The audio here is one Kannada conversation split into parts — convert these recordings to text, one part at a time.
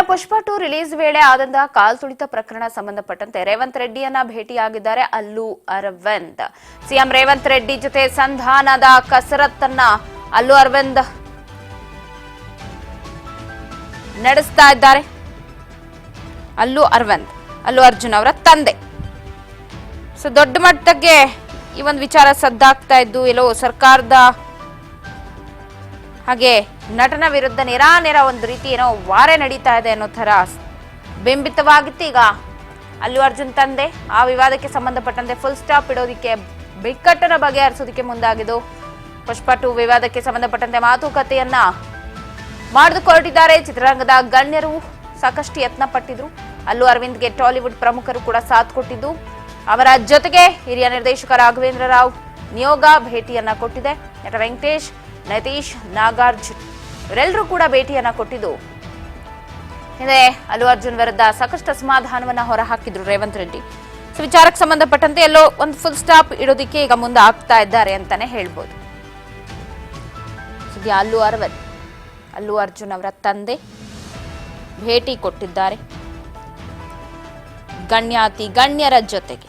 ಪುಷ್ಪ 2 ರಿಲೀಸ್ ವೇಳೆ ಆದಂತಹ ಕಾಲ್ತುಳಿತ ಪ್ರಕರಣ ಸಂಬಂಧಪಟ್ಟಂತೆ ರೇವಂತ್ ರೆಡ್ಡಿಯನ್ನ ಭೇಟಿಯಾಗಿದ್ದಾರೆ ಅಲ್ಲು ಅರವಿಂದ್. ಸಿಎಂ ರೇವಂತ್ ರೆಡ್ಡಿ ಜೊತೆ ಸಂಧಾನದ ಕಸರತ್ತನ್ನ ಅಲ್ಲು ಅರವಿಂದ್ ನಡೆಸ್ತಾ ಇದ್ದಾರೆ. ಅಲ್ಲು ಅರ್ಜುನ್ ಅವರ ತಂದೆ. ಸೊ ದೊಡ್ಡ ಮಟ್ಟಕ್ಕೆ ಈ ಒಂದು ವಿಚಾರ ಸದ್ದಾಗ್ತಾ ಇದ್ದು ಎಲ್ಲೋ ಸರ್ಕಾರದ ಹಾಗೆ ನಟನ ವಿರುದ್ಧ ನೇರ ಒಂದು ರೀತಿ ಏನೋ ವಾರೆ ನಡೀತಾ ಇದೆ ಅನ್ನೋ ತರ ಬಿಂಬಿತವಾಗಿತ್ತು. ಈಗ ಅಲ್ಲು ಅರ್ಜುನ್ ತಂದೆ ಆ ವಿವಾದಕ್ಕೆ ಸಂಬಂಧಪಟ್ಟಂತೆ ಫುಲ್ ಸ್ಟಾಪ್ ಇಡೋದಿಕ್ಕೆ ಬಿಕ್ಕಟ್ಟನ ಬಗೆಹರಿಸೋದಕ್ಕೆ ಮುಂದಾಗಿದ್ದು ಪುಷ್ಪ 2 ವಿವಾದಕ್ಕೆ ಸಂಬಂಧಪಟ್ಟಂತೆ ಮಾತುಕತೆಯನ್ನ ಮಾಡಿದುಕೊಟ್ಟಿದ್ದಾರೆ. ಚಿತ್ರರಂಗದ ಗಣ್ಯರು ಸಾಕಷ್ಟು ಯತ್ನ ಪಟ್ಟಿದ್ರು. ಅಲ್ಲು ಅರವಿಂದ್ಗೆ ಟಾಲಿವುಡ್ ಪ್ರಮುಖರು ಕೂಡ ಸಾಥ್ ಕೊಟ್ಟಿದ್ದು, ಅವರ ಜೊತೆಗೆ ಹಿರಿಯ ನಿರ್ದೇಶಕ ರಾಘವೇಂದ್ರ ರಾವ್ ನಿಯೋಗ ಭೇಟಿಯನ್ನ ಕೊಟ್ಟಿದೆ. ನಟ ವೆಂಕಟೇಶ್, ನತೀಶ್, ನಾಗಾರ್ಜುನ್ ಇವರೆಲ್ಲರೂ ಕೂಡ ಭೇಟಿಯನ್ನ ಕೊಟ್ಟಿದ್ದು ಇದೆ. ಅಲ್ಲು ಅರ್ಜುನ್ ವಿರುದ್ಧ ಸಾಕಷ್ಟು ಅಸಮಾಧಾನವನ್ನ ಹೊರಹಾಕಿದ್ರು ರೇವಂತ್ ರೆಡ್ಡಿ. ಸೊ ವಿಚಾರಕ್ಕೆ ಸಂಬಂಧಪಟ್ಟಂತೆ ಎಲ್ಲೋ ಒಂದು ಫುಲ್ ಸ್ಟಾಪ್ ಇಡೋದಿಕ್ಕೆ ಈಗ ಮುಂದೆ ಆಗ್ತಾ ಇದ್ದಾರೆ ಅಂತಾನೆ ಹೇಳ್ಬೋದು. ಸದ್ಯ ಅಲ್ಲು ಅರ್ಜುನ್ ಅವರ ತಂದೆ ಭೇಟಿ ಕೊಟ್ಟಿದ್ದಾರೆ ಗಣ್ಯರ ಜೊತೆಗೆ.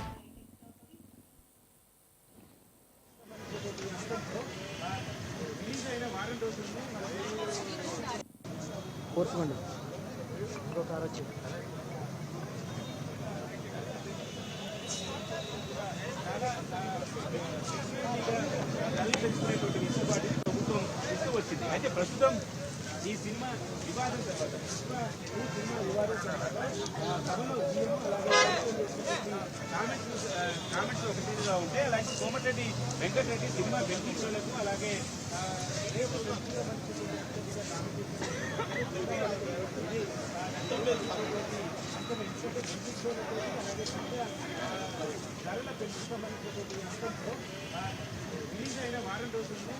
అయితే ప్రస్తుతం ఈ సినిమా వివాదం తర్వాత సభలో కామెంట్స్ ఒక తీరుగా ఉంటే అలాగే కోమటిరెడ్డి వెంకటరెడ్డి సినిమా బెనిఫిట్లకు అలాగే రిలీజ్ అయిన వారం రోజుల్లో